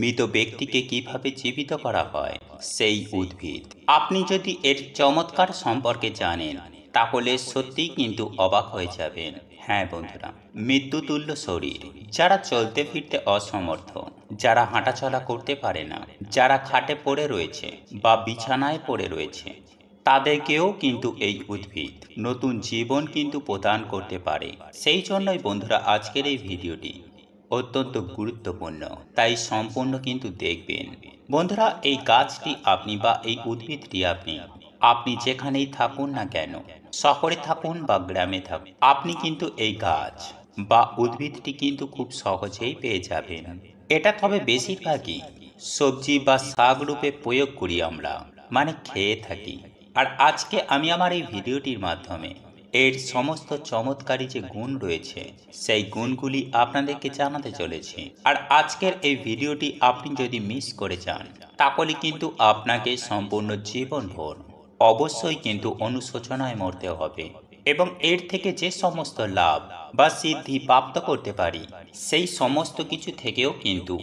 মৃত ব্যক্তিকে কিভাবে জীবিত করা হয় সেই উদ্ভিদ। আপনি যদি এর চমৎকার সম্পর্কে জানেন তাহলে সত্যিই কিন্তু অবাক হয়ে যাবেন। হ্যাঁ বন্ধুরা, মৃত্যুতুল্য শরীর, যারা চলতে ফিরতে অসমর্থ, যারা হাঁটাচলা করতে পারে না, যারা খাটে পড়ে রয়েছে বা বিছানায় পড়ে রয়েছে, তাদেরকেও কিন্তু এই উদ্ভিদ নতুন জীবন কিন্তু প্রদান করতে পারে। সেই জন্যই বন্ধুরা আজকের এই ভিডিওটি অত্যন্ত গুরুত্বপূর্ণ, তাই সম্পূর্ণ কিন্তু দেখবেন। বন্ধুরা, এই গাছটি আপনি বা এই উদ্ভিদটি আপনি যেখানেই থাকুন না কেন, শহরে থাকুন বা গ্রামে থাকুন, আপনি কিন্তু এই গাছ বা উদ্ভিদটি কিন্তু খুব সহজেই পেয়ে যাবেন। এটা তবে বেশিরভাগই সবজি বা শাক রূপে প্রয়োগ করি আমরা, মানে খেয়ে থাকি। আর আজকে আমি আমার এই ভিডিওটির মাধ্যমে এর সমস্ত চমৎকারী যে গুণ রয়েছে সেই গুণগুলি আপনাদেরকে জানাতে চলেছি। আর আজকের এই ভিডিওটি আপনি যদি মিস করে যান তাহলে কিন্তু আপনাকে সম্পূর্ণ জীবনভর অবশ্যই কিন্তু অনুশোচনায় মরতে হবে, এবং এর থেকে যে সমস্ত লাভ বা সিদ্ধি প্রাপ্ত করতে পারি সেই সমস্ত কিছু থেকেও কিন্তু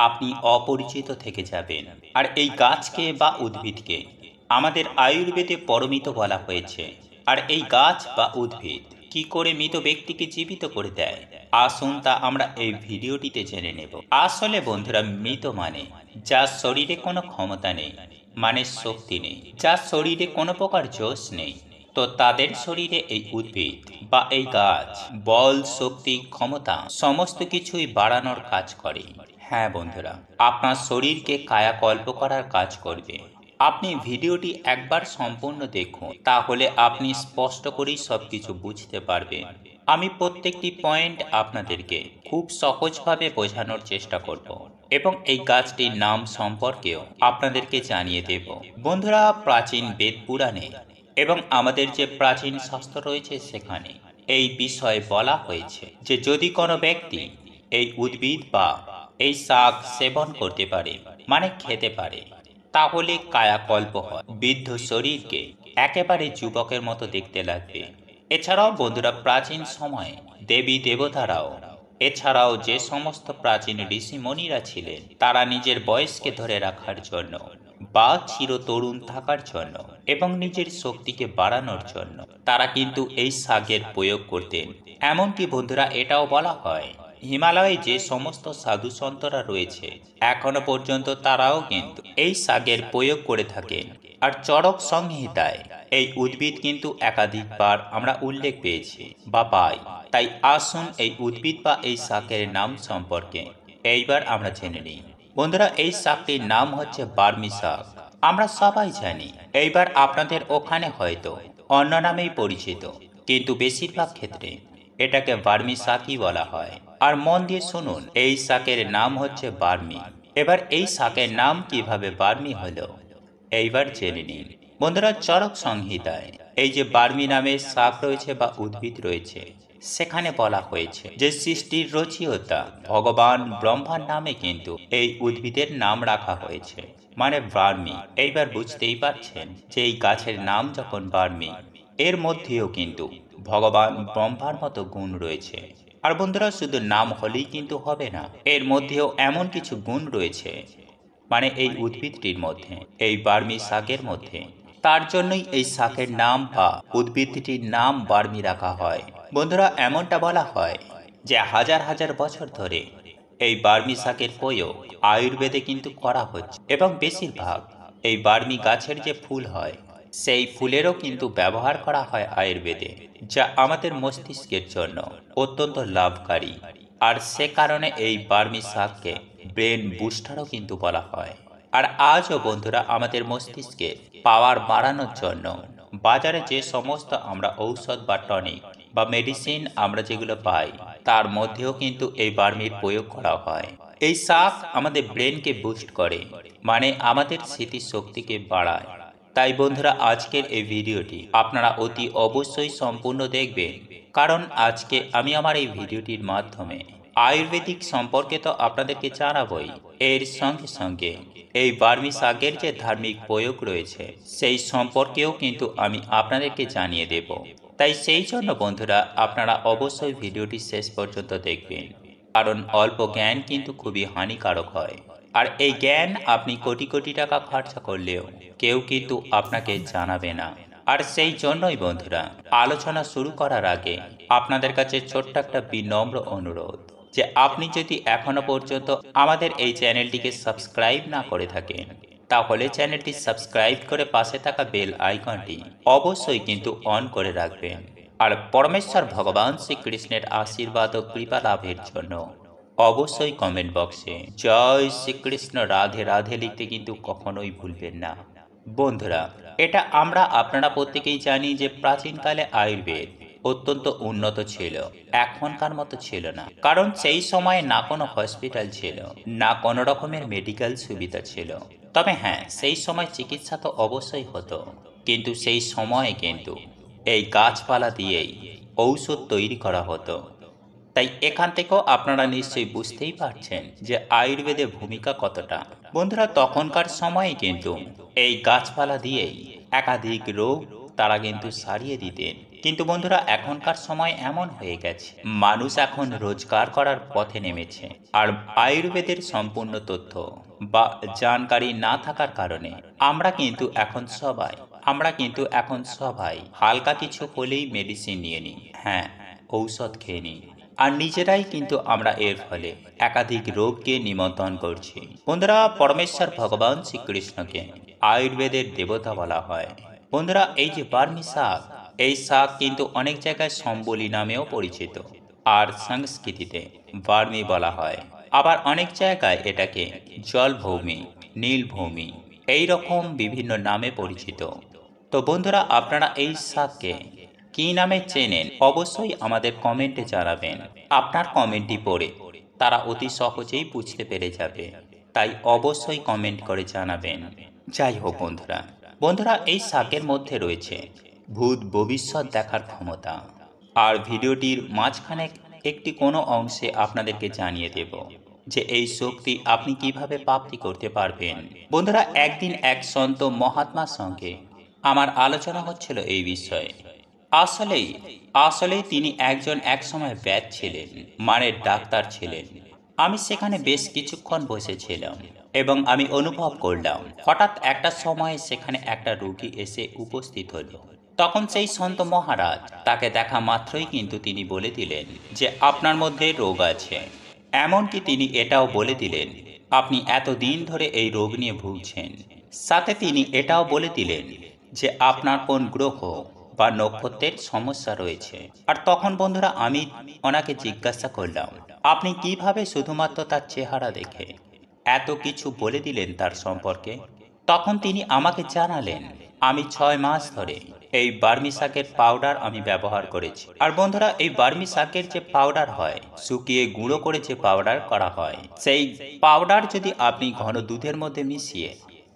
আপনি অপরিচিত থেকে যাবেন। আর এই গাছকে বা উদ্ভিদকে আমাদের আয়ুর্বেদে পরমিত বলা হয়েছে। আর এই গাছ বা উদ্ভিদ কি করে মৃত ব্যক্তিকে জীবিত করে দেয়, আসুন তা আমরা এই ভিডিওটিতে জেনে নেব। আসলে বন্ধুরা, মৃত মানে যার শরীরে কোনো ক্ষমতা নেই, মানে শক্তি নেই, যার শরীরে কোনো প্রকার জোশ নেই, তো তাদের শরীরে এই উদ্ভিদ বা এই গাছ বল, শক্তি, ক্ষমতা সমস্ত কিছুই বাড়ানোর কাজ করে। হ্যাঁ বন্ধুরা, আপনার শরীরকে কায়াকল্প করার কাজ করবে। আপনি ভিডিওটি একবার সম্পূর্ণ দেখুন, তাহলে আপনি স্পষ্ট করেই সবকিছু বুঝতে পারবেন। আমি প্রত্যেকটি পয়েন্ট আপনাদেরকে খুব সহজভাবে বোঝানোর চেষ্টা করব, এবং এই গাছটির নাম সম্পর্কেও আপনাদেরকে জানিয়ে দেব। বন্ধুরা, প্রাচীন বেদ পুরাণে এবং আমাদের যে প্রাচীন শাস্ত্র রয়েছে সেখানে এই বিষয়ে বলা হয়েছে যে যদি কোনো ব্যক্তি এই উদ্ভিদ বা এই শাক সেবন করতে পারে, মানে খেতে পারে, তাহলে কায়াকল্প হয়, বৃদ্ধ শরীরকে একেবারে যুবকের মতো দেখতে লাগবে। এছাড়াও বন্ধুরা, প্রাচীন সময়ে দেবী দেবতারাও, এছাড়াও যে সমস্ত প্রাচীন ঋষিমণিরা ছিলেন, তারা নিজের বয়সকে ধরে রাখার জন্য বা চির তরুণ থাকার জন্য এবং নিজের শক্তিকে বাড়ানোর জন্য তারা কিন্তু এই শাকের প্রয়োগ করতেন। এমনকি বন্ধুরা, এটাও বলা হয় হিমালয়ে যে সমস্ত সাধু সন্তরা রয়েছে এখনো পর্যন্ত তারাও কিন্তু এই শাকের প্রয়োগ করে থাকেন। আর চরক সংহিতায় এই উদ্ভিদ কিন্তু একাধিকবার আমরা উল্লেখ পেয়েছি বা পাই। তাই আসুন এই উদ্ভিদ বা এই শাকের নাম সম্পর্কে এইবার আমরা জেনে নিই। বন্ধুরা, এই শাকটির নাম হচ্ছে বার্মি শাক। আমরা সবাই জানি, এইবার আপনাদের ওখানে হয়তো অন্য নামেই পরিচিত, কিন্তু বেশিরভাগ ক্ষেত্রে এটাকে বার্মি শাকই বলা হয়। আর মন দিয়ে শুনুন, এই শাকের নাম হচ্ছে বার্মি। এবার এই শাকের নাম কিভাবে বার্মি হলো এইবার জেনে নিন। বন্ধুরা, চরক সংহিতায় এই যে বার্মি নামে শাক রয়েছে বা উদ্ভিদ রয়েছে, সেখানে বলা হয়েছে যে সৃষ্টির রচয়িতা ভগবান ব্রহ্মার নামে কিন্তু এই উদ্ভিদের নাম রাখা হয়েছে, মানে বার্মি। এইবার বুঝতেই পারছেন যে এই গাছের নাম যখন বার্মি, এর মধ্যেও কিন্তু ভগবান ব্রহ্মার মতো গুণ রয়েছে। আর বন্ধুরা, শুধু নাম হলেই কিন্তু হবে না, এর মধ্যেও এমন কিছু গুণ রয়েছে, মানে এই উদ্ভিদটির মধ্যে, এই বার্মি শাকের মধ্যে। তার জন্যই এই শাকের নাম বা উদ্ভিদটির নাম বার্মি রাখা হয়। বন্ধুরা, এমনটা বলা হয় যে হাজার হাজার বছর ধরে এই বার্মি শাকের প্রয়োগ আয়ুর্বেদে কিন্তু করা হচ্ছে, এবং বেশিরভাগ এই বার্মি গাছের যে ফুল হয় সেই ফুলেরও কিন্তু ব্যবহার করা হয় আয়ুর্বেদে, যা আমাদের মস্তিষ্কের জন্য অত্যন্ত লাভকারী। আর সে কারণে এই বার্মি শাককে ব্রেন বুস্টারও কিন্তু বলা হয়। আর আজও বন্ধুরা, আমাদের মস্তিষ্কের পাওয়ার বাড়ানোর জন্য বাজারে যে সমস্ত আমরা ঔষধ বা টনিক বা মেডিসিন আমরা যেগুলো পাই, তার মধ্যেও কিন্তু এই বার্মির প্রয়োগ করা হয়। এই শাক আমাদের ব্রেনকে বুস্ট করে, মানে আমাদের স্মৃতিশক্তিকে বাড়ায়। তাই বন্ধুরা, আজকের এই ভিডিওটি আপনারা অতি অবশ্যই সম্পূর্ণ দেখবেন, কারণ আজকে আমি আমার এই ভিডিওটির মাধ্যমে আয়ুর্বেদিক সম্পর্কে তো আপনাদেরকে জানাবই, এর সঙ্গে সঙ্গে এই বার্মি শাকের যে ধার্মিক প্রয়োগ রয়েছে সেই সম্পর্কেও কিন্তু আমি আপনাদেরকে জানিয়ে দেব। তাই সেই জন্য বন্ধুরা, আপনারা অবশ্যই ভিডিওটি শেষ পর্যন্ত দেখবেন। কারণ অল্প জ্ঞান কিন্তু খুবই হানিকারক হয়। আর এই জ্ঞান আপনি কোটি কোটি টাকা খরচা করলেও কেউ কিন্তু আপনাকে জানাবে না। আর সেই জন্যই বন্ধুরা, আলোচনা শুরু করার আগে আপনাদের কাছে ছোট্ট একটা বিনম্র অনুরোধ, যে আপনি যদি এখনো পর্যন্ত আমাদের এই চ্যানেলটিকে সাবস্ক্রাইব না করে থাকেন, তাহলে চ্যানেলটি সাবস্ক্রাইব করে পাশে থাকা বেল আইকনটি অবশ্যই কিন্তু অন করে রাখবেন। আর পরমেশ্বর ভগবান শ্রীকৃষ্ণের আশীর্বাদ ও কৃপা লাভের জন্য অবশ্যই কমেন্ট বক্সে জয় শ্রীকৃষ্ণ রাধে রাধে লিখতে কিন্তু কখনোই ভুলবেন না। বন্ধুরা, এটা আমরা আপনারা প্রত্যেকেই জানি যে প্রাচীনকালে আয়ুর্বেদ অত্যন্ত উন্নত ছিল, এখনকার মতো ছিল না। কারণ সেই সময় না কোনো হসপিটাল ছিল, না কোনো রকমের মেডিকেল সুবিধা ছিল। তবে হ্যাঁ, সেই সময় চিকিৎসা তো অবশ্যই হতো, কিন্তু সেই সময়ে কিন্তু এই গাছপালা দিয়েই ঔষধ তৈরি করা হতো। তাই এখান থেকেও আপনারা নিশ্চয়ই বুঝতেই পারছেন যে আয়ুর্বেদের ভূমিকা কতটা। বন্ধুরা, তখনকার সময়ে কিন্তু এই গাছপালা দিয়েই একাধিক রোগ তারা কিন্তু সারিয়ে দিতেন। কিন্তু বন্ধুরা, এখনকার সময় এমন হয়ে গেছে, মানুষ এখন রোজগার করার পথে নেমেছে। আর আয়ুর্বেদের সম্পূর্ণ তথ্য বা জানকারি না থাকার কারণে আমরা কিন্তু এখন সবাই হালকা কিছু হলেই মেডিসিন নিয়ে নিই, হ্যাঁ, ঔষধ খেয়ে নিই। আর নিজেরাই কিন্তু আমরা এর ফলে একাধিক রোগকে নিমন্ত্রণ করছি। বন্ধুরা, পরমেশ্বর ভগবান শ্রীকৃষ্ণকে আয়ুর্বেদের দেবতা বলা হয়। বন্ধুরা, এই যে বার্মি শাক, এই শাক কিন্তু অনেক জায়গায় সম্বলি নামেও পরিচিত, আর সংস্কৃতিতে বার্মি বলা হয়। আবার অনেক জায়গায় এটাকে জলভৌমি, নীলভৌমি এই রকম বিভিন্ন নামে পরিচিত। তো বন্ধুরা, আপনারা এই শাককে কী নামে চেনেন অবশ্যই আমাদের কমেন্টে জানাবেন। আপনার কমেন্টটি পড়ে তারা অতি সহজেই বুঝতে পেরে যাবে, তাই অবশ্যই কমেন্ট করে জানাবেন। যাই হোক বন্ধুরা, এই শাকের মধ্যে রয়েছে ভূত ভবিষ্যৎ দেখার ক্ষমতা। আর ভিডিওটির মাঝখানে একটি কোনো অংশে আপনাদেরকে জানিয়ে দেব যে এই শক্তি আপনি কিভাবে প্রাপ্তি করতে পারবেন। বন্ধুরা, একদিন এক সন্ত মহাত্মার সঙ্গে আমার আলোচনা হচ্ছিল এই বিষয়ে। আসলেই আসলেই তিনি একসময় ব্যাদ ছিলেন, মানে ডাক্তার ছিলেন। আমি সেখানে বেশ কিছুক্ষণ বসেছিলাম এবং আমি অনুভব করলাম হঠাৎ একটা সময়ে সেখানে একটা রোগী এসে উপস্থিত হলো। তখন সেই সন্ত মহারাজ তাকে দেখা মাত্রই কিন্তু তিনি বলে দিলেন যে আপনার মধ্যে রোগ আছে। এমনকি তিনি এটাও বলে দিলেন আপনি এতদিন ধরে এই রোগ নিয়ে ভুগছেন। সাথে তিনি এটাও বলে দিলেন যে আপনার কোন গ্রহ বা নক্ষত্রের সমস্যা রয়েছে। আর তখন বন্ধুরা, আমি ওনাকে জিজ্ঞাসা করলাম আপনি কিভাবে শুধুমাত্র তার চেহারা দেখে এত কিছু বলে দিলেন তার সম্পর্কে। তখন তিনি আমাকে জানালেন আমি 6 মাস ধরে এই বার্মি শাকের পাউডার আমি ব্যবহার করেছি। আর বন্ধুরা, এই বার্মি শাকের যে পাউডার হয়, শুকিয়ে গুঁড়ো করে যে পাউডার করা হয়, সেই পাউডার যদি আপনি ঘন দুধের মধ্যে মিশিয়ে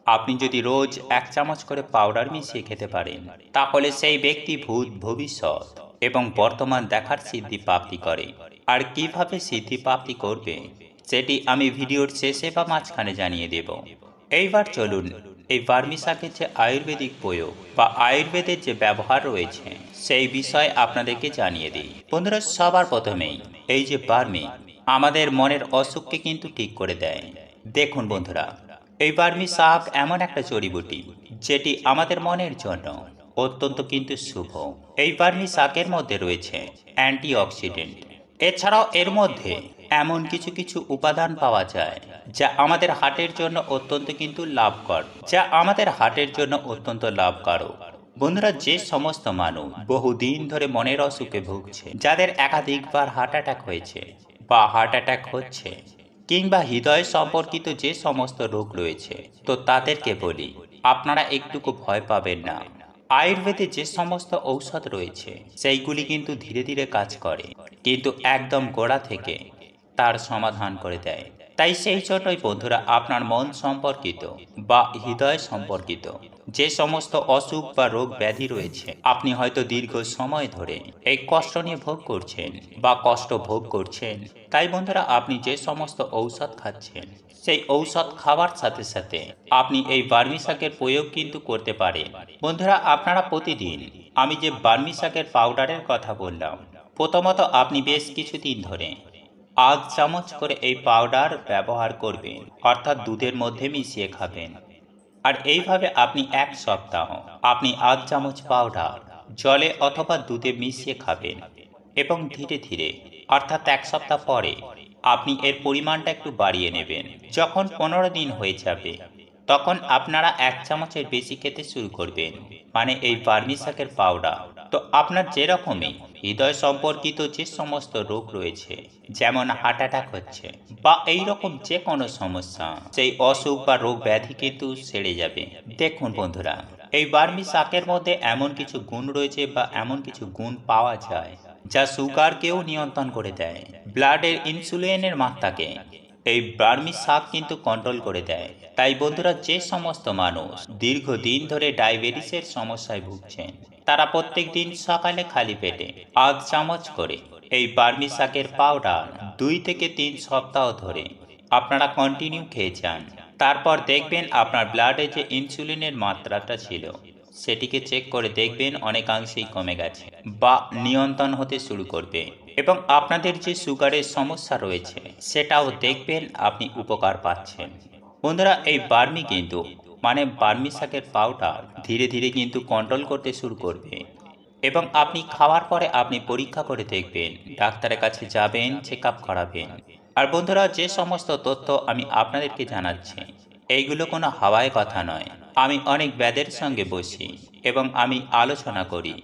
আপনি যদি রোজ 1 চামচ করে পাউডার মিশিয়ে খেতে পারেন, তাহলে সেই ব্যক্তি ভূত ভবিষ্যৎ এবং বর্তমান দেখার সিদ্ধি প্রাপ্তি করে। আর কিভাবে সিদ্ধি প্রাপ্তি করবে সেটি আমি ভিডিওর শেষে বা মাঝখানে জানিয়ে দেব। এইবার চলুন এই বার্মি শাকের যে আয়ুর্বেদিক প্রয়োগ বা আয়ুর্বেদের যে ব্যবহার রয়েছে সেই বিষয়ে আপনাদেরকে জানিয়ে দিই। বন্ধুরা, সবার প্রথমেই এই যে বার্মি আমাদের মনের অসুখকে কিন্তু ঠিক করে দেয়। দেখুন বন্ধুরা, এই বার্মি শাক এমন একটা জড়িবুটি যেটি আমাদের মনের জন্য অত্যন্ত কিন্তু শুভ। এই বার্মি শাকের মধ্যে রয়েছে অ্যান্টিঅক্সিডেন্ট। এছাড়াও এর মধ্যে এমন কিছু কিছু উপাদান পাওয়া যায় যা আমাদের হার্টের জন্য অত্যন্ত লাভকারক। বন্ধুরা, যে সমস্ত মানুষ বহুদিন ধরে মনের অসুখে ভুগছে, যাদের একাধিকবার হার্ট অ্যাটাক হয়েছে বা হার্ট অ্যাটাক হচ্ছে, কিংবা হৃদয় সম্পর্কিত যে সমস্ত রোগ রয়েছে, তো তাদেরকে বলি আপনারা একটুকু ভয় পাবেন না। আয়ুর্বেদে যে সমস্ত ঔষধ রয়েছে সেইগুলি কিন্তু ধীরে ধীরে কাজ করে, কিন্তু একদম গোড়া থেকে তার সমাধান করে দেয়। তাই সেই জন্যই বন্ধুরা, আপনার মন সম্পর্কিত বা হৃদয় সম্পর্কিত যে সমস্ত অসুখ বা রোগ ব্যাধি রয়েছে, আপনি হয়তো দীর্ঘ সময় ধরে এই কষ্ট নিয়ে ভোগ করছেন বা কষ্ট ভোগ করছেন। তাই বন্ধুরা, আপনি যে সমস্ত ঔষধ খাচ্ছেন সেই ঔষধ খাওয়ার সাথে সাথে আপনি এই বার্মি শাকের প্রয়োগ কিন্তু করতে পারেন। বন্ধুরা, আপনারা প্রতিদিন আমি যে বার্মি শাকের পাউডারের কথা বললাম, প্রথমত আপনি বেশ কিছুদিন ধরে আধ চামচ করে এই পাউডার ব্যবহার করবেন, অর্থাৎ দুধের মধ্যে মিশিয়ে খাবেন। আর এইভাবে আপনি 1 সপ্তাহ আপনি আধ চামচ পাউডার জলে অথবা দুধে মিশিয়ে খাবেন এবং ধীরে ধীরে, অর্থাৎ 1 সপ্তাহ পরে আপনি এর পরিমাণটা একটু বাড়িয়ে নেবেন। যখন 15 দিন হয়ে যাবে তখন আপনারা 1 চামচের বেশি খেতে শুরু করবেন, মানে এই বার্মি শাকের পাউডার। তো আপনার যেরকমই হৃদয় সম্পর্কিত যে সমস্ত রোগ রয়েছে, যেমন হার্ট অ্যাটাক হচ্ছে বা এই রকম যে কোনো সমস্যা, সেই অসুখ বা রোগ ব্যাধি কিন্তু সেরে যাবে। দেখুন বন্ধুরা, এই বার্মি শাকের মধ্যে এমন কিছু গুণ রয়েছে বা এমন কিছু গুণ পাওয়া যায় যা সুগারকেও নিয়ন্ত্রণ করে দেয়। ব্লাডের ইনসুলিনের মাত্রাকে এই বার্মি শাক কিন্তু কন্ট্রোল করে দেয়। তাই বন্ধুরা, যে সমস্ত মানুষ দীর্ঘদিন ধরে ডায়াবেটিসের সমস্যায় ভুগছেন, তারা প্রত্যেক দিন সকালে খালি পেটে আধ চামচ করে এই বার্মি শাকের পাউডার 2 থেকে 3 সপ্তাহ ধরে আপনারা কন্টিনিউ খেয়ে যান। তারপর দেখবেন আপনার ব্লাডে যে ইনসুলিনের মাত্রাটা ছিল সেটিকে চেক করে দেখবেন অনেকাংশেই কমে গেছে বা নিয়ন্ত্রণ হতে শুরু করবে, এবং আপনাদের যে সুগারের সমস্যা রয়েছে সেটাও দেখবেন আপনি উপকার পাচ্ছেন। বন্ধুরা, এই বার্মি কিন্তু মানে বার্মি শাকের পাউডার ধীরে ধীরে কিন্তু কন্ট্রোল করতে শুরু করবে, এবং আপনি খাওয়ার পরে আপনি পরীক্ষা করে দেখবেন, ডাক্তারের কাছে যাবেন, চেক আপ করাবেন। আর বন্ধুরা, যে সমস্ত তথ্য আমি আপনাদেরকে জানাচ্ছি এইগুলো কোনো হাওয়ায় কথা নয়। আমি অনেক ব্যাদের সঙ্গে বসি এবং আমি আলোচনা করি।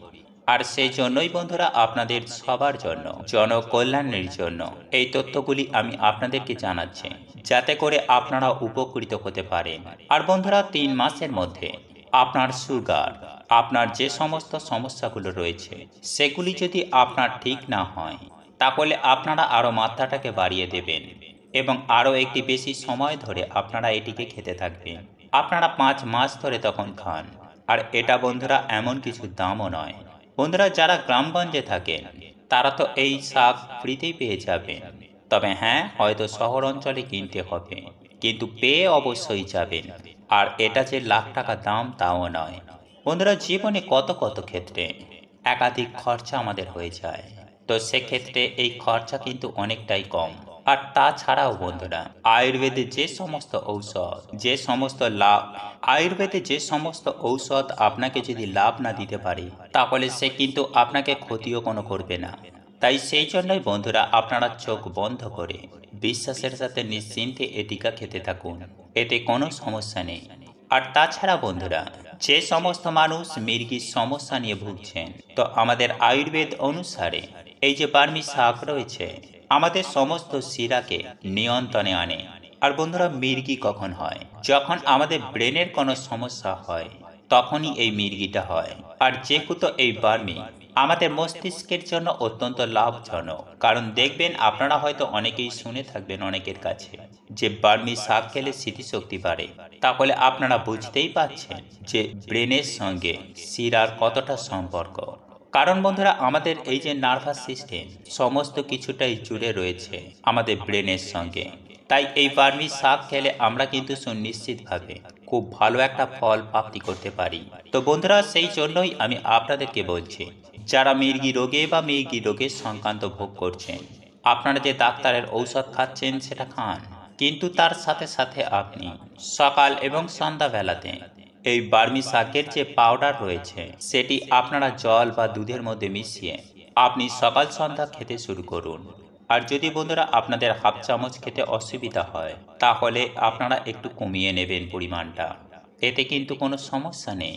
আর সেই জন্যই বন্ধুরা, আপনাদের সবার জন্য, জনকল্যাণের জন্য এই তথ্যগুলি আমি আপনাদেরকে জানাচ্ছি, যাতে করে আপনারা উপকৃত হতে পারেন। আর বন্ধুরা, 3 মাসের মধ্যে আপনার সুগার, আপনার যে সমস্ত সমস্যাগুলো রয়েছে সেগুলি যদি আপনার ঠিক না হয়, তাহলে আপনারা আরও মাত্রাটাকে বাড়িয়ে দেবেন এবং আরও একটি বেশি সময় ধরে আপনারা এটিকে খেতে থাকবেন। আপনারা 5 মাস ধরে তখন খান। আর এটা বন্ধুরা এমন কিছু দামও নয়। বন্ধুরা, যারা গ্রামগঞ্জে থাকেন তারা তো এই শাক ফ্রিতেই পেয়ে যাবেন। তবে হ্যাঁ, হয়তো শহর অঞ্চলে কিনতে হবে, কিন্তু পেয়ে অবশ্যই যাবেন। আর এটা যে লাখ টাকা দাম তাও নয়। বন্ধুরা, জীবনে কত কত ক্ষেত্রে একাধিক খরচা আমাদের হয়ে যায়, তো সেক্ষেত্রে এই খরচা কিন্তু অনেকটাই কম। আর তাছাড়াও বন্ধুরা, আয়ুর্বেদে যে সমস্ত ঔষধ, যে সমস্ত লাভ, আয়ুর্বেদে যে সমস্ত ঔষধ আপনাকে যদি লাভ না দিতে পারে, তাহলে সে কিন্তু আপনাকে ক্ষতিও কোনো করবে না। তাই সেই জন্যই বন্ধুরা, আপনারা চোখ বন্ধ করে বিশ্বাসের সাথে নিশ্চিন্তে এটিকা খেতে থাকুন, এতে কোনো সমস্যা নেই। আর তাছাড়া বন্ধুরা, যে সমস্ত মানুষ মির্গির সমস্যা নিয়ে ভুগছেন, তো আমাদের আয়ুর্বেদ অনুসারে এই যে বার্মি শাক রয়েছে আমাদের সমস্ত শিরাকে নিয়ন্ত্রণে আনে। আর বন্ধুরা, মির্গি কখন হয়? যখন আমাদের ব্রেনের কোনো সমস্যা হয় তখনই এই মির্গিটা হয়। আর যেহেতু এই বার্মি আমাদের মস্তিষ্কের জন্য অত্যন্ত লাভজনক, কারণ দেখবেন আপনারা হয়তো অনেকেই শুনে থাকবেন অনেকের কাছে যে বার্মি শাক খেলে স্মৃতিশক্তি বাড়ে। তাহলে আপনারা বুঝতেই পারছেন যে ব্রেনের সঙ্গে শিরার কতটা সম্পর্ক। কারণ বন্ধুরা, আমাদের এই যে নার্ভাস সিস্টেম সমস্ত কিছুটাই জুড়ে রয়েছে আমাদের ব্রেনের সঙ্গে। তাই এই বার্মি শাক খেলে আমরা কিন্তু সুনিশ্চিতভাবে খুব ভালো একটা ফল প্রাপ্তি করতে পারি। তো বন্ধুরা, সেই জন্যই আমি আপনাদেরকে বলছি, যারা মির্গি রোগে বা মির্গি রোগের সংক্রান্ত ভোগ করছেন, আপনারা যে ডাক্তারের ঔষধ খাচ্ছেন সেটা খান, কিন্তু তার সাথে সাথে আপনি সকাল এবং সন্ধ্যাবেলাতে এই বার্মি শাকের যে পাউডার রয়েছে সেটি আপনারা জল বা দুধের মধ্যে মিশিয়ে আপনি সকাল সন্ধ্যা খেতে শুরু করুন। আর যদি বন্ধুরা আপনাদের হাফ চামচ খেতে অসুবিধা হয়, তাহলে আপনারা একটু কমিয়ে নেবেন পরিমাণটা, এতে কিন্তু কোনো সমস্যা নেই।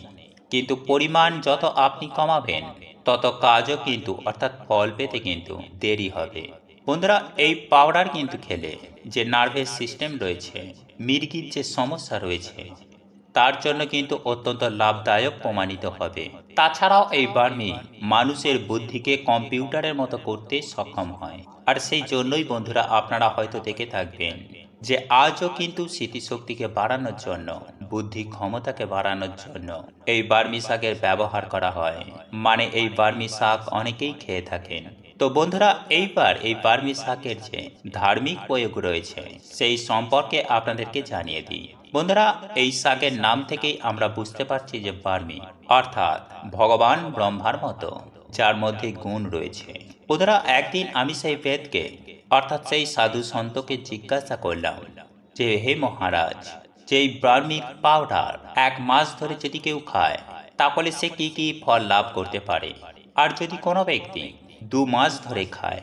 কিন্তু পরিমাণ যত আপনি কমাবেন তত কাজও কিন্তু, অর্থাৎ ফল পেতে কিন্তু দেরি হবে। বন্ধুরা, এই পাউডার কিন্তু খেলে যে নার্ভাস সিস্টেম রয়েছে, মির্গির যে সমস্যা রয়েছে, তার জন্য কিন্তু অত্যন্ত লাভদায়ক প্রমাণিত হবে। তাছাড়াও এই বার্মি মানুষের বুদ্ধিকে কম্পিউটারের মতো করতে সক্ষম হয়। আর সেই জন্যই বন্ধুরা, আপনারা হয়তো দেখে থাকবেন যে আজও কিন্তু স্মৃতিশক্তিকে বাড়ানোর জন্য, বুদ্ধি ক্ষমতাকে বাড়ানোর জন্য এই বার্মি শাকের ব্যবহার করা হয়। মানে এই বার্মি শাক অনেকেই খেয়ে থাকেন। তো বন্ধুরা, এইবার এই বার্মি শাকের যে ধার্মিক প্রয়োগ রয়েছে সেই সম্পর্কে আপনাদেরকে জানিয়ে দিই। বন্ধুরা, এই শাকের নাম থেকেই আমরা বুঝতে পারছি যে বার্মি অর্থাৎ ভগবান ব্রহ্মার মতো, যার মধ্যে গুণ রয়েছে। বন্ধুরা, একদিন আমি সেই বেদকে অর্থাৎ সেই সাধু সন্তকে জিজ্ঞাসা করলাম যে হে মহারাজ, যেই ব্রাহ্মিক পাউডার 1 মাস ধরে যদি কেউ খায় তাহলে সে কি কি ফল লাভ করতে পারে, আর যদি কোনো ব্যক্তি 2 মাস ধরে খায়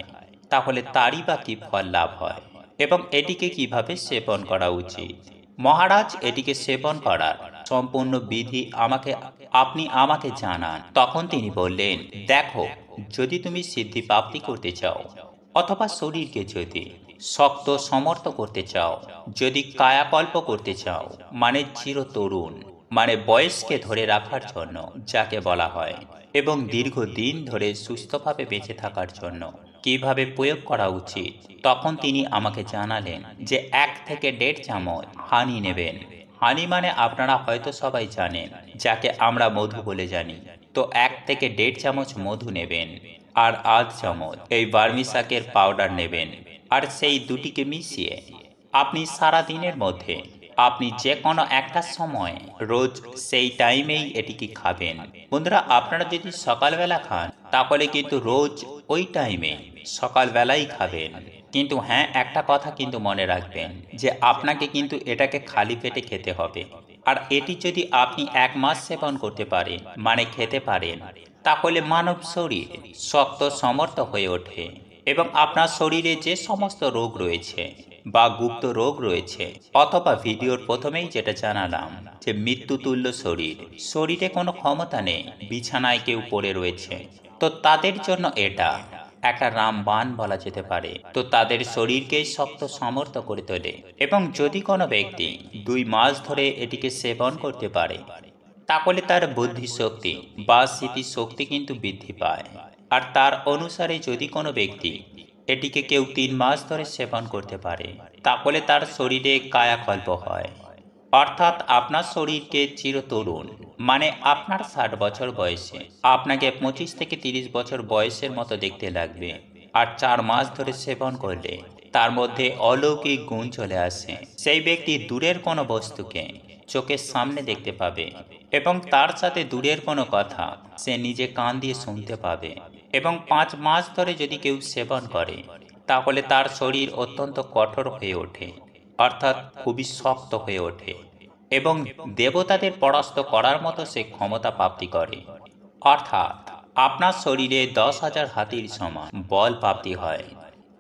তাহলে তারই বা কি ফল লাভ হয়, এবং এটিকে কিভাবে সেবন করা উচিত। মহারাজ, এটিকে সেবন করার সম্পূর্ণ বিধি আপনি আমাকে জানান। তখন তিনি বললেন, দেখো, যদি তুমি সিদ্ধি প্রাপ্তি করতে চাও অথবা শরীরকে যদি শক্ত সমর্থ করতে চাও, যদি কায়াকল্প করতে চাও মানে চিরতরুণ মানে বয়সকে ধরে রাখার জন্য যাকে বলা হয়, এবং দীর্ঘদিন ধরে সুস্থভাবে বেঁচে থাকার জন্য কিভাবে প্রয়োগ করা উচিত, তখন তিনি আমাকে জানালেন যে 1 থেকে 1.5 চামচ হানি নেবেন। হানি মানে আপনারা হয়তো সবাই জানেন, যাকে আমরা মধু বলে জানি। তো 1 থেকে 1.5 চামচ মধু নেবেন, আর আধ চামচ এই বার্মি শাকের পাউডার নেবেন, আর সেই দুটিকে মিশিয়ে আপনি সারা দিনের মধ্যে আপনি যে কোনো একটা সময় রোজ সেই টাইমেই এটিকে খাবেন। বন্ধুরা, আপনারা যদি সকালবেলা খান তাহলে কিন্তু রোজ ওই টাইমে সকালবেলাই খাবেন। কিন্তু হ্যাঁ, একটা কথা কিন্তু মনে রাখবেন যে আপনাকে কিন্তু এটাকে খালি পেটে খেতে হবে। আর এটি যদি আপনি 1 মাস সেবন করতে পারেন মানে খেতে পারেন, তাহলে মানব শরীর শক্ত সমর্থ হয়ে ওঠে, এবং আপনার শরীরে যে সমস্ত রোগ রয়েছে বা গুপ্ত রোগ রয়েছে, অথবা ভিডিওর প্রথমেই যেটা জানালাম যে মৃত্যুতুল্য শরীরে কোনো ক্ষমতা নেই, বিছানায় কেউ পড়ে রয়েছে, তো তাদের জন্য এটা একটা রামবাণ বলা যেতে পারে। তো তাদের শরীরকে শক্ত সামর্থ্য করে তোলে, এবং যদি কোনো ব্যক্তি 2 মাস ধরে এটিকে সেবন করতে পারে তাহলে তার বুদ্ধিশক্তি বা স্মৃতিশক্তি কিন্তু বৃদ্ধি পায়। আর তার অনুসারে যদি কোনো ব্যক্তি এটিকে কেউ 3 মাস ধরে সেবন করতে পারে তাহলে তার শরীরে কায়াকল্প হয়, অর্থাৎ আপনার শরীরকে চিরতরুণ মানে আপনার 60 বছর বয়সে আপনাকে 25 থেকে 30 বছর বয়সের মতো দেখতে লাগবে। আর 4 মাস ধরে সেবন করলে তার মধ্যে অলৌকিক গুণ চলে আসে। সেই ব্যক্তি দূরের কোনো বস্তুকে চোখের সামনে দেখতে পাবে, এবং তার সাথে দূরের কোনো কথা সে নিজে কান দিয়ে শুনতে পাবে। এবং 5 মাস ধরে যদি কেউ সেবন করে তাহলে তার শরীর অত্যন্ত কঠোর হয়ে ওঠে, অর্থাৎ খুবই শক্ত হয়ে ওঠে, এবং দেবতাদের পরাস্ত করার মতো সে ক্ষমতা প্রাপ্তি করে। অর্থাৎ আপনার শরীরে 10,000 হাতির সমান বল প্রাপ্তি হয়।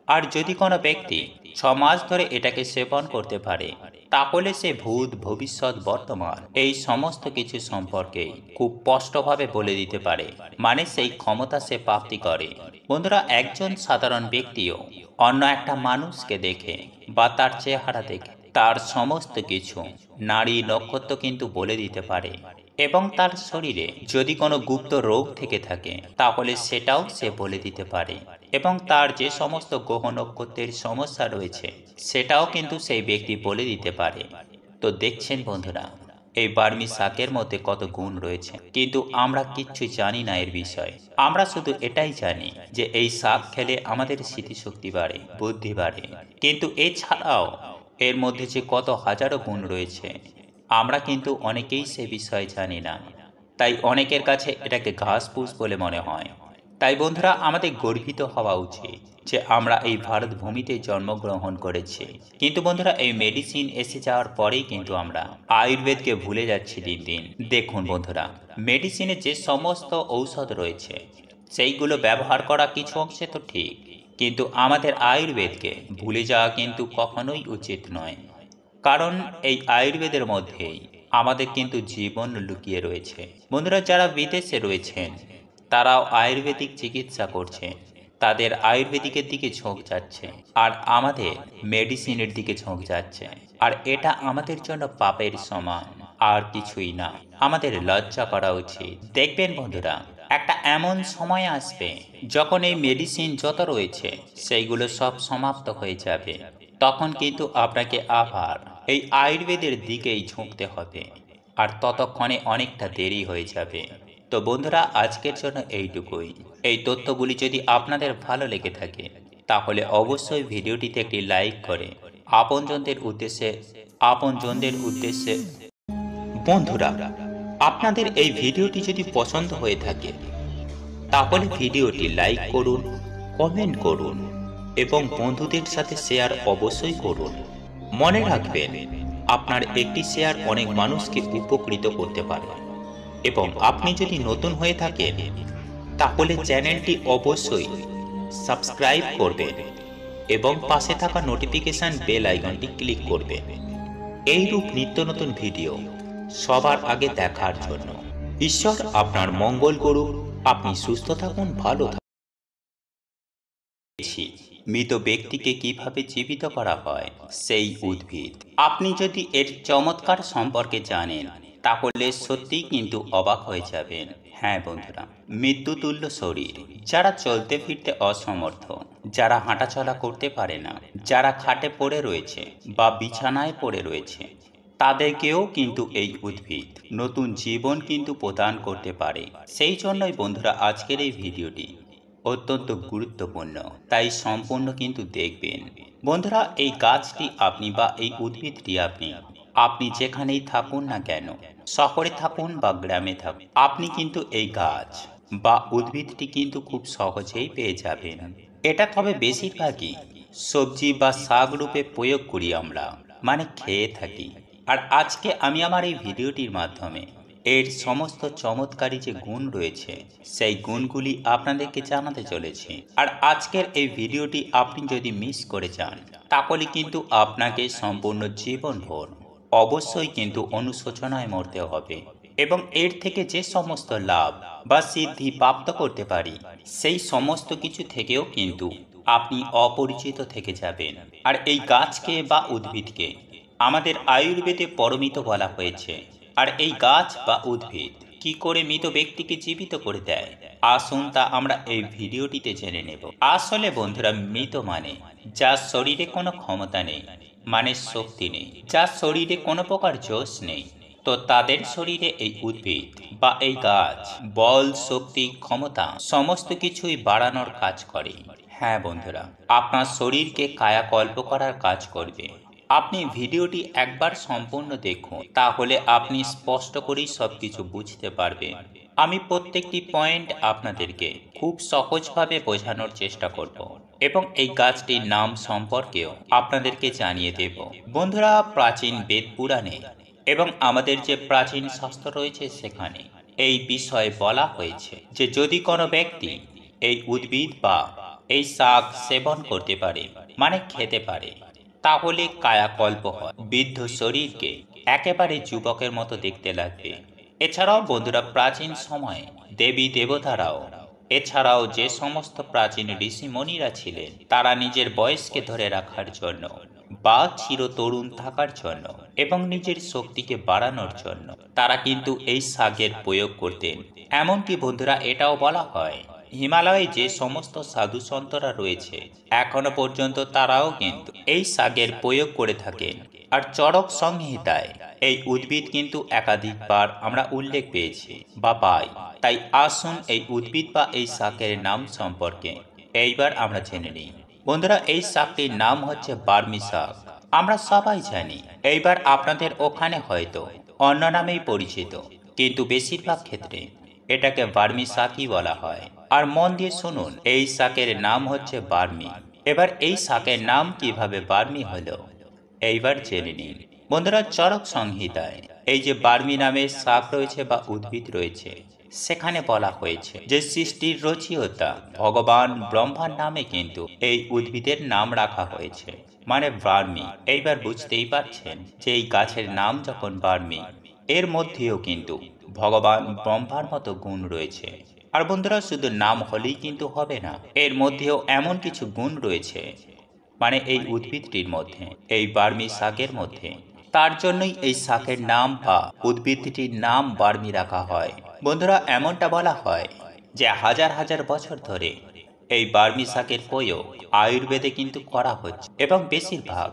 আর যদি কোনো ব্যক্তি 6 মাস ধরে এটাকে সেবন করতে পারে তাহলে সে ভূত, ভবিষ্যৎ, বর্তমান এই সমস্ত কিছু সম্পর্কে খুব স্পষ্টভাবে বলে দিতে পারে, মানে সেই ক্ষমতা সে প্রাপ্তি করে। বন্ধুরা, একজন সাধারণ ব্যক্তিও অন্য একটা মানুষকে দেখে বা তার চেহারা দেখে তার সমস্ত কিছু নারী নক্ষত্র কিন্তু বলে দিতে পারে, এবং তার শরীরে যদি কোনো গুপ্ত রোগ থেকে থাকে তাহলে সেটাও সে বলে দিতে পারে, এবং তার যে সমস্ত গ্রহ নক্ষত্রের সমস্যা রয়েছে সেটাও কিন্তু সেই ব্যক্তি বলে দিতে পারে। তো দেখছেন বন্ধুরা, এই বার্মি শাকের মধ্যে কত গুণ রয়েছে, কিন্তু আমরা কিচ্ছু জানি না এর বিষয়ে। আমরা শুধু এটাই জানি যে এই শাক খেলে আমাদের স্মৃতিশক্তি বাড়ে, বুদ্ধি বাড়ে, কিন্তু এছাড়াও এর মধ্যে যে কত হাজারো গুণ রয়েছে আমরা কিন্তু অনেকেই সে বিষয়ে জানি না। তাই অনেকের কাছে এটাকে ঘাসপুস বলে মনে হয়। তাই বন্ধুরা, আমাদের গর্বিত হওয়া উচিত যে আমরা এই ভারত ভূমিতে জন্মগ্রহণ করেছি। কিন্তু বন্ধুরা, এই মেডিসিন এসে যাওয়ার পরেই কিন্তু আমরা আয়ুর্বেদকে ভুলে যাচ্ছি দিন দিন। দেখুন বন্ধুরা, মেডিসিনে যে সমস্ত ঔষধ রয়েছে সেইগুলো ব্যবহার করা কিছু অংশে তো ঠিক, কিন্তু আমাদের আয়ুর্বেদকে ভুলে যাওয়া কিন্তু কখনোই উচিত নয়। কারণ এই আয়ুর্বেদের মধ্যেই আমাদের কিন্তু জীবন লুকিয়ে রয়েছে। বন্ধুরা, যারা বিদেশে রয়েছেন তারাও আয়ুর্বেদিক চিকিৎসা করছে, তাদের আয়ুর্বেদিকের দিকে ঝোঁক যাচ্ছে, আর আমাদের মেডিসিনের দিকে ঝোঁক যাচ্ছে। আর এটা আমাদের জন্য পাপের সমান, আর কিছুই না। আমাদের লজ্জা করা উচিত। দেখবেন বন্ধুরা, একটা এমন সময় আসবে যখন এই মেডিসিন যত রয়েছে সেইগুলো সব সমাপ্ত হয়ে যাবে, তখন কিন্তু আপনাকে আবার এই আয়ুর্বেদের দিকেই ঝুঁকতে হবে, আর ততক্ষণে অনেকটা দেরি হয়ে যাবে। তো বন্ধুরা, আজকের জন্য এইটুকুই। এই তথ্যগুলি যদি আপনাদের ভালো লেগে থাকে তাহলে অবশ্যই ভিডিওটিতে একটি লাইক করে আপনজনদের উদ্দেশ্যে বন্ধুরা, আপনাদের এই ভিডিওটি যদি পছন্দ হয়ে থাকে তাহলে ভিডিওটি লাইক করুন, কমেন্ট করুন, এবং বন্ধুদের সাথে শেয়ার অবশ্যই করুন। মনে রাখবেন, আপনার একটি শেয়ার অনেক মানুষকে উপকৃত করতে পারে। এবং আপনি যদি নতুন হয়ে থাকেন তাহলে চ্যানেলটি অবশ্যই সাবস্ক্রাইব করবেন এবং পাশে থাকা নোটিফিকেশন বেল আইকনটি ক্লিক করবেন এইরূপ নিত্য নতুন ভিডিও সবার আগে দেখার জন্য। ঈশ্বর আপনার মঙ্গল করুক। আপনি সুস্থ থাকুন, ভালো থাকুন। মৃত ব্যক্তিকে কিভাবে জীবিত করা হয় সেই উদ্ভিদ। আপনি যদি এর চমৎকার সম্পর্কে জানেন তাহলে সত্যিই কিন্তু অবাক হয়ে যাবেন। হ্যাঁ বন্ধুরা, মৃত্যুতুল্য শরীর, যারা চলতে ফিরতে অসমর্থ, যারা হাঁটাচলা করতে পারে না, যারা খাটে পড়ে রয়েছে বা বিছানায় পড়ে রয়েছে, তাদেরকেও কিন্তু এই উদ্ভিদ নতুন জীবন কিন্তু প্রদান করতে পারে। সেই জন্যই বন্ধুরা আজকের এই ভিডিওটি অত্যন্ত গুরুত্বপূর্ণ, তাই সম্পূর্ণ কিন্তু দেখবেন। বন্ধুরা, এই গাছটি আপনি বা এই উদ্ভিদটি আপনি যেখানেই থাকুন না কেন, শহরে থাকুন বা গ্রামে থাকুন, আপনি কিন্তু এই গাছ বা উদ্ভিদটি কিন্তু খুব সহজেই পেয়ে যাবেন। এটা তবে বেশিরভাগই সবজি বা শাক রূপে প্রয়োগ করি আমরা, মানে খেয়ে থাকি। আর আজকে আমি আমার এই ভিডিওটির মাধ্যমে এর সমস্ত চমৎকারী যে গুণ রয়েছে সেই গুণগুলি আপনাদেরকে জানাতে চলেছি। আর আজকের এই ভিডিওটি আপনি যদি মিস করে যান তাহলে কিন্তু আপনাকে সম্পূর্ণ জীবনভর অবশ্যই কিন্তু অনুশোচনায় মরতে হবে। এবং এর থেকে যে সমস্ত লাভ বা সিদ্ধি প্রাপ্ত করতে পারি সেই সমস্ত কিছু থেকেও কিন্তু আপনি অপরিচিত থেকে যাবেন। আর এই গাছকে বা উদ্ভিদকে আমাদের আয়ুর্বেদে পরমিত বলা হয়েছে। আর এই গাছ বা উদ্ভিদ কি করে মৃত ব্যক্তিকে জীবিত করে দেয়, আসুন তা আমরা এই ভিডিওটিতে জেনে নেব। আসলে বন্ধুরা, মৃত মানে যার শরীরে কোনো ক্ষমতা নেই, মানে শক্তি নেই, যার শরীরে কোনো প্রকার জোশ নেই, তো তাদের শরীরে এই উদ্ভিদ বা এই গাছ বল, শক্তি, ক্ষমতা সমস্ত কিছুই বাড়ানোর কাজ করে। হ্যাঁ বন্ধুরা, আপনার শরীরকে কায়াকল্প করার কাজ করবে। আপনি ভিডিওটি একবার সম্পূর্ণ দেখুন, তাহলে আপনি স্পষ্ট করেই সবকিছু বুঝতে পারবেন। আমি প্রত্যেকটি পয়েন্ট আপনাদেরকে খুব সহজভাবে বোঝানোর চেষ্টা করব এবং এই গাছটির নাম সম্পর্কেও আপনাদেরকে জানিয়ে দেব। বন্ধুরা, প্রাচীন বেদ পুরাণে এবং আমাদের যে প্রাচীন শাস্ত্র রয়েছে সেখানে এই বিষয়ে বলা হয়েছে যে যদি কোনো ব্যক্তি এই উদ্ভিদ বা এই শাক সেবন করতে পারে, মানে খেতে পারে, তাহলে কায়াকল্প হয়, বৃদ্ধ শরীরকে একেবারে যুবকের মতো দেখতে লাগবে। এছাড়াও বন্ধুরা, প্রাচীন সময়ে দেবী দেবতারাও, এছাড়াও যে সমস্ত প্রাচীন ঋষিমণিরা ছিলেন, তারা নিজের বয়সকে ধরে রাখার জন্য বা চিরতরুণ থাকার জন্য এবং নিজের শক্তিকে বাড়ানোর জন্য তারা কিন্তু এই শাকের প্রয়োগ করতেন। এমনকি বন্ধুরা, এটাও বলা হয় হিমালয়ে যে সমস্ত সাধু সন্তরা রয়েছে এখনো পর্যন্ত তারাও কিন্তু এই শাকের প্রয়োগ করে থাকেন। আর চরক সংহিতায় এই উদ্ভিদ কিন্তু একাধিকবার আমরা উল্লেখ পেয়েছি বা পাই। তাই আসুন এই উদ্ভিদ বা এই শাকের নাম সম্পর্কে এইবার আমরা জেনে নিই। বন্ধুরা, এই শাকটির নাম হচ্ছে বার্মি শাক। আমরা সবাই জানি, এইবার আপনাদের ওখানে হয়তো অন্য নামেই পরিচিত, কিন্তু বেশিরভাগ ক্ষেত্রে এটাকে বার্মি শাকই বলা হয়। আর মন দিয়ে শুনুন, এই শাকের নাম হচ্ছে বার্মি। এবার এই শাকের নাম কিভাবে বার্মি হলো এইবার জেনে নিন। বন্ধুরা, চরক সংহিতায় এই যে বার্মি নামের শাক রয়েছে বা উদ্ভিদ রয়েছে, সেখানে বলা হয়েছে যে সৃষ্টির রচয়িতা ভগবান ব্রহ্মার নামে কিন্তু এই উদ্ভিদের নাম রাখা হয়েছে, মানে বার্মি। এইবার বুঝতেই পারছেন যে এই গাছের নাম যখন বার্মি, এর মধ্যেও কিন্তু ভগবান ব্রহ্মার মতো গুণ রয়েছে। আর বন্ধুরা, শুধু নাম হলেই কিন্তু হবে না, এর মধ্যেও এমন কিছু গুণ রয়েছে, মানে এই উদ্ভিদটির মধ্যে, এই বার্মি শাকের মধ্যে। তার জন্যই এই শাকের নাম বা উদ্ভিদটির নাম বার্মি রাখা হয়। বন্ধুরা, এমনটা বলা হয় যে হাজার হাজার বছর ধরে এই বার্মি শাকের প্রয়োগ আয়ুর্বেদে কিন্তু করা হচ্ছে এবং বেশিরভাগ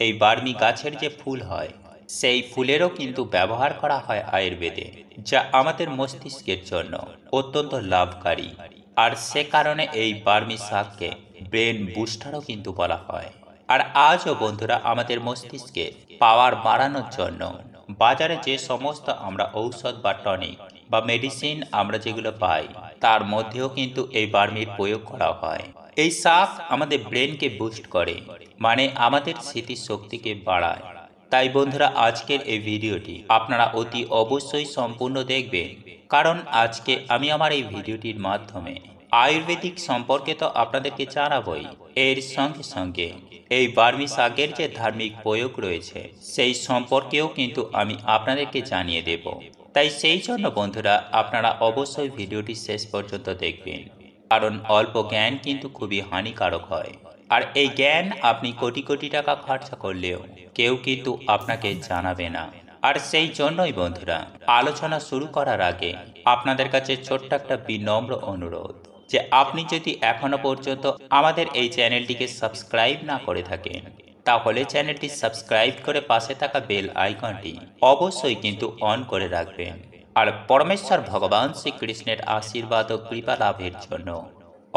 এই বার্মি গাছের যে ফুল হয় সেই ফুলেরও কিন্তু ব্যবহার করা হয় আয়ুর্বেদে, যা আমাদের মস্তিষ্কের জন্য অত্যন্ত লাভকারী। আর সে কারণে এই বার্মি শাককে ব্রেন বুস্টারও কিন্তু বলা হয়। আর আজও বন্ধুরা, আমাদের মস্তিষ্কে পাওয়ার বাড়ানোর জন্য বাজারে যে সমস্ত আমরা ঔষধ বা টনিক বা মেডিসিন আমরা যেগুলো পাই, তার মধ্যেও কিন্তু এই বার্মির প্রয়োগ করা হয়। এই শাক আমাদের ব্রেনকে বুস্ট করে, মানে আমাদের স্মৃতিশক্তিকে বাড়ায়। তাই বন্ধুরা, আজকের এই ভিডিওটি আপনারা অতি অবশ্যই সম্পূর্ণ দেখবেন, কারণ আজকে আমি আমার এই ভিডিওটির মাধ্যমে আয়ুর্বেদিক সম্পর্কে তো আপনাদেরকে জানাবই, এর সঙ্গে সঙ্গে এই বার্মি শাকের যে ধার্মিক প্রয়োগ রয়েছে সেই সম্পর্কেও কিন্তু আমি আপনাদেরকে জানিয়ে দেব। তাই সেই জন্য বন্ধুরা, আপনারা অবশ্যই ভিডিওটি শেষ পর্যন্ত দেখবেন, কারণ অল্প জ্ঞান কিন্তু খুবই হানিকারক হয়। আর এই জ্ঞান আপনি কোটি কোটি টাকা খরচা করলেও কেউ কিন্তু আপনাকে জানাবে না। আর সেই জন্যই বন্ধুরা, আলোচনা শুরু করার আগে আপনাদের কাছে ছোট্ট একটা বিনম্র অনুরোধ, যে আপনি যদি এখনো পর্যন্ত আমাদের এই চ্যানেলটিকে সাবস্ক্রাইব না করে থাকেন, তাহলে চ্যানেলটি সাবস্ক্রাইব করে পাশে থাকা বেল আইকনটি অবশ্যই কিন্তু অন করে রাখবেন। আর পরমেশ্বর ভগবান শ্রীকৃষ্ণের আশীর্বাদ ও কৃপা লাভের জন্য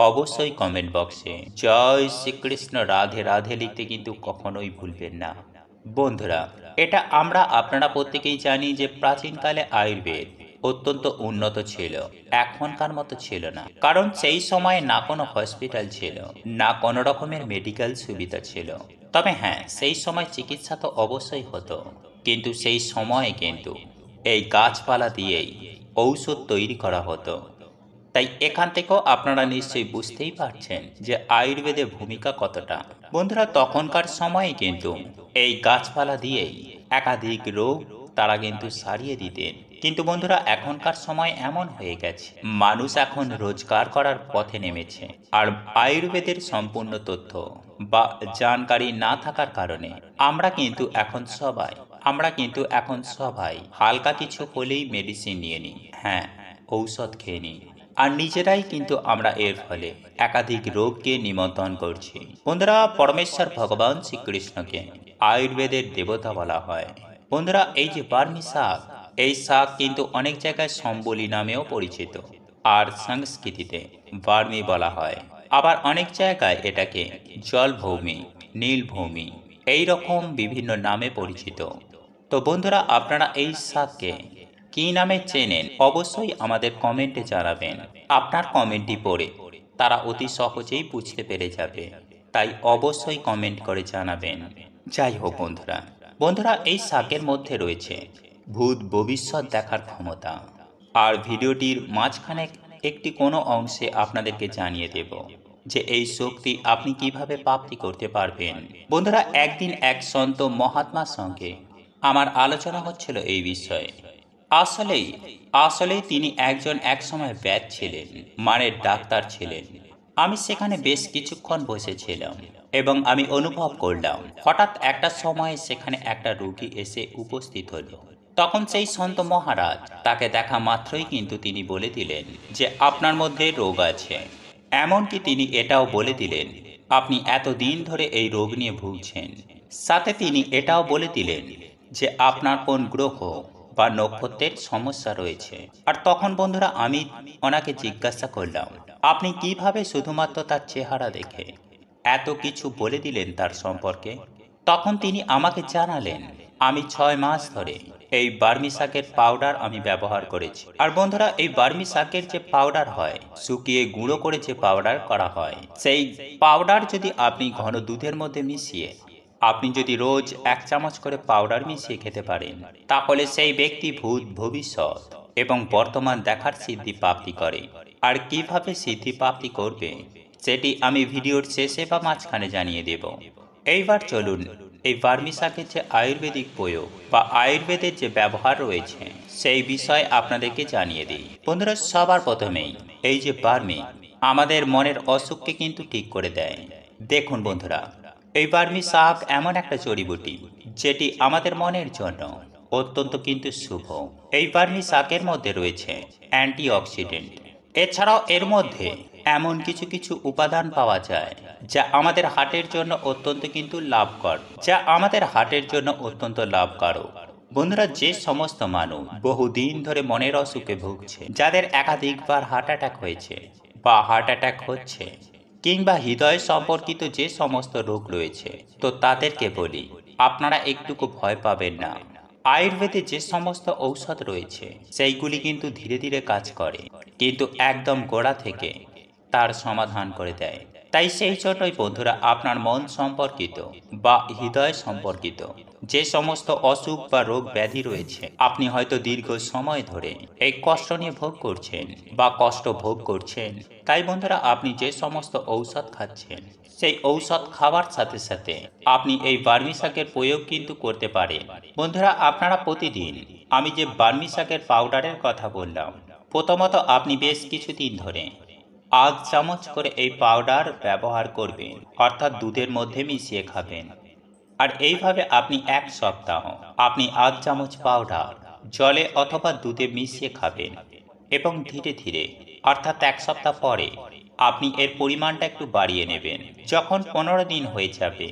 অবশ্যই কমেন্ট বক্সে জয় শ্রীকৃষ্ণ রাধে রাধে লিখতে কিন্তু কখনোই ভুলবেন না। বন্ধুরা, এটা আমরা আপনারা প্রত্যেকেই জানি যে প্রাচীনকালে আয়ুর্বেদ অত্যন্ত উন্নত ছিল, এখনকার মতো ছিল না। কারণ সেই সময়ে না কোনো হসপিটাল ছিল, না কোনো রকমের মেডিকেল সুবিধা ছিল। তবে হ্যাঁ, সেই সময় চিকিৎসা তো অবশ্যই হতো, কিন্তু সেই সময়ে কিন্তু এই গাছপালা দিয়েই ঔষধ তৈরি করা হতো। তাই এখান থেকেও আপনারা নিশ্চয়ই বুঝতেই পারছেন যে আয়ুর্বেদের ভূমিকা কতটা। বন্ধুরা, তখনকার সময়ে কিন্তু এই গাছপালা দিয়েই একাধিক রোগ তারা কিন্তু সারিয়ে দিতেন। কিন্তু বন্ধুরা, এখনকার সময় এমন হয়ে গেছে, মানুষ এখন রোজগার করার পথে নেমেছে। আর আয়ুর্বেদের সম্পূর্ণ তথ্য বা জানকারি না থাকার কারণে আমরা কিন্তু এখন সবাই হালকা কিছু হলেই মেডিসিন নিয়ে নিই, হ্যাঁ, ঔষধ খেয়ে নিই। আর নিজেরাই কিন্তু আমরা এর ফলে একাধিক রোগকে নিমন্ত্রণ করছি। বন্ধুরা, পরমেশ্বর ভগবান শ্রীকৃষ্ণকে আয়ুর্বেদের দেবতা বলা হয়। বন্ধুরা, এই যে বার্মি শাক, এই শাক কিন্তু অনেক জায়গায় সম্বলি নামেও পরিচিত, আর সংস্কৃতিতে বার্মি বলা হয়। আবার অনেক জায়গায় এটাকে জলভৌমি, নীলভৌমি এই রকম বিভিন্ন নামে পরিচিত। তো বন্ধুরা, আপনারা এই শাককে কী নামে চেনেন অবশ্যই আমাদের কমেন্টে জানাবেন। আপনার কমেন্টটি পড়ে তারা অতি সহজেই বুঝতে পেরে যাবে, তাই অবশ্যই কমেন্ট করে জানাবেন। যাই হোক বন্ধুরা, এই শাকের মধ্যে রয়েছে ভূত ভবিষ্যৎ দেখার ক্ষমতা। আর ভিডিওটির মাঝখানে একটি কোনো অংশে আপনাদেরকে জানিয়ে দেব যে এই শক্তি আপনি কিভাবে প্রাপ্তি করতে পারবেন। বন্ধুরা, একদিন এক সন্ত মহাত্মার সঙ্গে আমার আলোচনা হচ্ছিল এই বিষয়ে। আসলেই আসলেই তিনি একসময় ব্যাদ ছিলেন, মানে ডাক্তার ছিলেন। আমি সেখানে বেশ কিছুক্ষণ বসেছিলাম এবং আমি অনুভব করলাম, হঠাৎ একটা সময়ে সেখানে একটা রোগী এসে উপস্থিত হলো। তখন সেই সন্ত মহারাজ তাকে দেখা মাত্রই কিন্তু তিনি বলে দিলেন যে আপনার মধ্যে রোগ আছে। এমনকি তিনি এটাও বলে দিলেন আপনি এতদিন ধরে এই রোগ নিয়ে ভুগছেন। সাথে তিনি এটাও বলে দিলেন যে আপনার কোন গ্রহ বা নক্ষত্রের সমস্যা রয়েছে। আর তখন বন্ধুরা, আমি ওনাকে জিজ্ঞাসা করলাম, আপনি কিভাবে শুধুমাত্র তার চেহারা দেখে এত কিছু বলে দিলেন তার সম্পর্কে? তখন তিনি আমাকে জানালেন, আমি 6 মাস ধরে এই বার্মি শাকের পাউডার আমি ব্যবহার করেছি। আর বন্ধুরা, এই বার্মি শাকের যে পাউডার হয়, শুকিয়ে গুঁড়ো করে যে পাউডার করা হয়, সেই পাউডার যদি আপনি ঘন দুধের মধ্যে মিশিয়ে আপনি যদি রোজ 1 চামচ করে পাউডার মিশিয়ে খেতে পারেন, তাহলে সেই ব্যক্তি ভূত ভবিষ্যৎ এবং বর্তমান দেখার সিদ্ধি প্রাপ্তি করে। আর কিভাবে সিদ্ধি প্রাপ্তি করবে সেটি আমি ভিডিওর শেষে বা মাঝখানে জানিয়ে দেব। এইবার চলুন এই বার্মি শাকের যে আয়ুর্বেদিক প্রয়োগ বা আয়ুর্বেদের যে ব্যবহার রয়েছে সেই বিষয়ে আপনাদেরকে জানিয়ে দিই। বন্ধুরা, সবার প্রথমেই এই যে বার্মি আমাদের মনের অসুখকে কিন্তু ঠিক করে দেয়। দেখুন বন্ধুরা, এই বার্মি শাক এমন একটা জড়িবুটি যেটি আমাদের মনের জন্য অত্যন্ত কিন্তু শুভ। এই বার্মি শাকের মধ্যে রয়েছে অ্যান্টিঅক্সিডেন্ট। এছাড়াও এর মধ্যে এমন কিছু কিছু উপাদান পাওয়া যায় যা আমাদের হার্টের জন্য অত্যন্ত লাভকারক। বন্ধুরা, যে সমস্ত মানুষ বহুদিন ধরে মনের অসুখে ভুগছে, যাদের একাধিকবার হার্ট অ্যাটাক হয়েছে বা হার্ট অ্যাটাক হচ্ছে, কিংবা হৃদয় সম্পর্কিত যে সমস্ত রোগ রয়েছে, তো তাদেরকে বলি আপনারা একটুকু ভয় পাবেন না। আয়ুর্বেদে যে সমস্ত ঔষধ রয়েছে সেইগুলি কিন্তু ধীরে ধীরে কাজ করে, কিন্তু একদম গোড়া থেকে তার সমাধান করে দেয়। তাই সেই জন্যই বন্ধুরা আপনার মন সম্পর্কিত বা হৃদয় সম্পর্কিত যে সমস্ত অসুখ বা রোগ ব্যাধি রয়েছে, আপনি হয়তো দীর্ঘ সময় ধরে এই কষ্ট নিয়ে ভোগ করছেন বা কষ্ট ভোগ করছেন। তাই বন্ধুরা আপনি যে সমস্ত ঔষধ খাচ্ছেন, সেই ঔষধ খাওয়ার সাথে সাথে আপনি এই বার্মি শাকের প্রয়োগ কিন্তু করতে পারেন। বন্ধুরা আপনারা প্রতিদিন আমি যে বার্মি শাকের পাউডারের কথা বললাম, প্রথমত আপনি বেশ কিছুদিন ধরে 1 চামচ করে এই পাউডার ব্যবহার করবেন, অর্থাৎ দুধের মধ্যে মিশিয়ে খাবেন। আর এইভাবে আপনি 1 সপ্তাহ আপনি 1 চামচ পাউডার জলে অথবা দুধে মিশিয়ে খাবেন এবং ধীরে ধীরে অর্থাৎ 1 সপ্তাহ পরে আপনি এর পরিমাণটা একটু বাড়িয়ে নেবেন। যখন 15 দিন হয়ে যাবে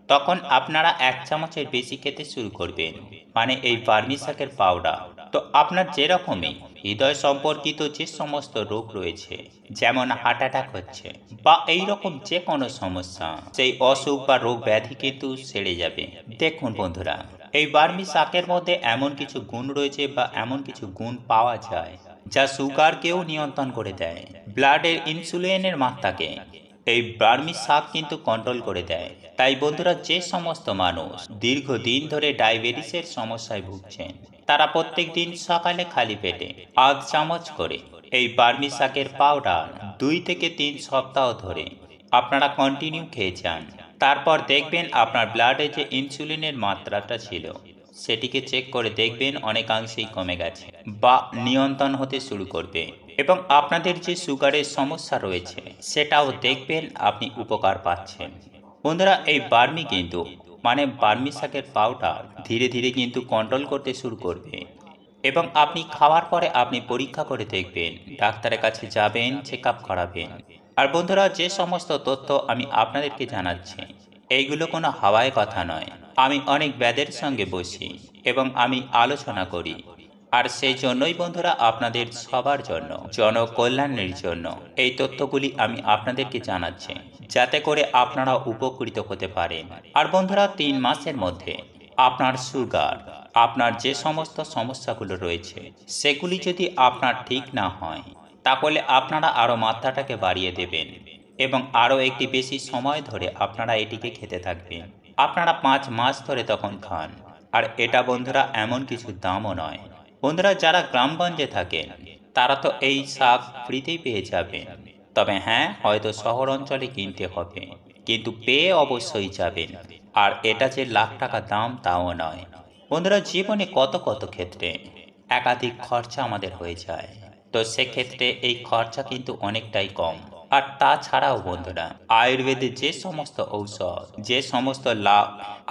তখন আপনারা 1 চামচের বেশি খেতে শুরু করবেন, মানে এই বার্মি শাকের পাউডার। তো আপনার যেরকমই হৃদয় সম্পর্কিত যে সমস্ত রোগ রয়েছে, যেমন হার্ট অ্যাটাক হচ্ছে বা এই রকম যে কোনো সমস্যা, সেই অসুখ বা রোগ ব্যাধি কিন্তু সেরে যাবে। দেখুন বন্ধুরা, এই বার্মি শাকের মধ্যে এমন কিছু গুণ রয়েছে বা এমন কিছু গুণ পাওয়া যায় যা সুগারকেও নিয়ন্ত্রণ করে দেয়। ব্লাডের ইনসুলিনের মাত্রাকে এই বার্মি শাক কিন্তু কন্ট্রোল করে দেয়। তাই বন্ধুরা যে সমস্ত মানুষ দীর্ঘদিন ধরে ডায়াবেটিসের সমস্যায় ভুগছেন, তারা প্রত্যেক দিন সকালে খালি পেটে 1 চামচ করে এই বার্মি শাকের পাউডার 2 থেকে 3 সপ্তাহ ধরে আপনারা কন্টিনিউ খেয়ে যান। তারপর দেখবেন আপনার ব্লাডে যে ইনসুলিনের মাত্রাটা ছিল সেটিকে চেক করে দেখবেন অনেকাংশেই কমে গেছে বা নিয়ন্ত্রণ হতে শুরু করবে, এবং আপনাদের যে সুগারের সমস্যা রয়েছে সেটাও দেখবেন আপনি উপকার পাচ্ছেন। বন্ধুরা এই বার্মি কিন্তু মানে বার্মি শাকের পাউডার ধীরে ধীরে কিন্তু কন্ট্রোল করতে শুরু করবে, এবং আপনি খাওয়ার পরে আপনি পরীক্ষা করে দেখবেন, ডাক্তারের কাছে যাবেন, চেক আপ করাবেন। আর বন্ধুরা যে সমস্ত তথ্য আমি আপনাদেরকে জানাচ্ছি, এইগুলো কোনো হাওয়ায় কথা নয়। আমি অনেক ব্যাদের সঙ্গে বসি এবং আমি আলোচনা করি। আর সেই জন্যই বন্ধুরা আপনাদের সবার জন্য, জনকল্যাণের জন্য এই তথ্যগুলি আমি আপনাদেরকে জানাচ্ছি, যাতে করে আপনারা উপকৃত হতে পারেন। আর বন্ধুরা 3 মাসের মধ্যে আপনার সুগার, আপনার যে সমস্ত সমস্যাগুলো রয়েছে সেগুলি যদি আপনার ঠিক না হয়, তাহলে আপনারা আরও মাত্রাটাকে বাড়িয়ে দেবেন এবং আরও একটি বেশি সময় ধরে আপনারা এটিকে খেতে থাকবেন। আপনারা 5 মাস ধরে তখন খান। আর এটা বন্ধুরা এমন কিছু দামও নয়। বন্ধুরা যারা গ্রামগঞ্জে থাকেন তারা তো এই শাক ফ্রিতেই পেয়ে যাবেন। তবে হ্যাঁ, হয়তো শহর অঞ্চলে কিনতে হবে, কিন্তু পেয়ে অবশ্যই যাবেন। আর এটা যে লাখ টাকা দাম তাও নয়। বন্ধুরা জীবনে কত কত ক্ষেত্রে একাধিক খরচা আমাদের হয়ে যায়, তো সেক্ষেত্রে এই খরচা কিন্তু অনেকটাই কম। আর তাছাড়াও বন্ধুরা আয়ুর্বেদে যে সমস্ত ঔষধ, যে সমস্ত লাভ,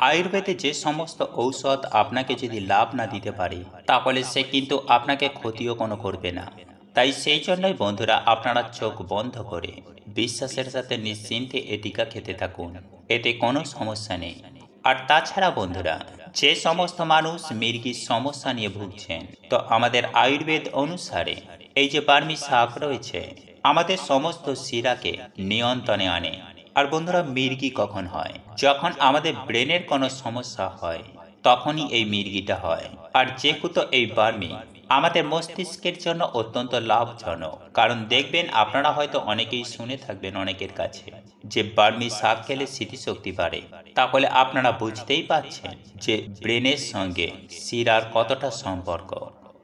আয়ুর্বেদে যে সমস্ত ঔষধ আপনাকে যদি লাভ না দিতে পারে, তাহলে সে কিন্তু আপনাকে ক্ষতিও কোনো করবে না। তাই সেই জন্যই বন্ধুরা আপনারা চোখ বন্ধ করে বিশ্বাসের সাথে নিশ্চিন্তে এটিকা খেতে থাকুন, এতে কোনো সমস্যা নেই। আর তাছাড়া বন্ধুরা যে সমস্ত মানুষ মির্গির সমস্যা নিয়ে ভুগছেন, তো আমাদের আয়ুর্বেদ অনুসারে এই যে বার্মি শাক রয়েছে আমাদের সমস্ত শিরাকে নিয়ন্ত্রণে আনে। আর বন্ধুরা মির্গি কখন হয়? যখন আমাদের ব্রেনের কোনো সমস্যা হয় তখনই এই মির্গিটা হয়। আর যেহেতু এই বার্মি আমাদের মস্তিষ্কের জন্য অত্যন্ত লাভজনক, কারণ দেখবেন আপনারা হয়তো অনেকেই শুনে থাকবেন অনেকের কাছে যে বার্মি শাক খেলে স্মৃতিশক্তি বাড়ে। তাহলে আপনারা বুঝতেই পারছেন যে ব্রেনের সঙ্গে শিরার কতটা সম্পর্ক।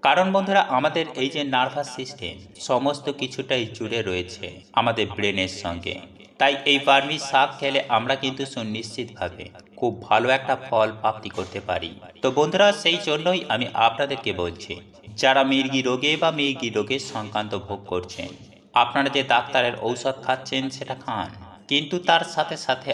কারণ বন্ধুরা আমাদের এই যে নার্ভাস সিস্টেম সমস্ত কিছুটাই জুড়ে রয়েছে আমাদের ব্রেনের সঙ্গে। তাই এই বার্মি শাক খেলে আমরা কিন্তু সুনিশ্চিতভাবে খুব ভালো একটা ফল প্রাপ্তি করতে পারি। তো বন্ধুরা সেই জন্যই আমি আপনাদেরকে বলছি, যারা মির্গি রোগে বা মির্গি রোগের সংক্রান্ত ভোগ করছেন, আপনারা যে ডাক্তারের ঔষধ খাচ্ছেন সেটা খান, কিন্তু তার সাথে সাথে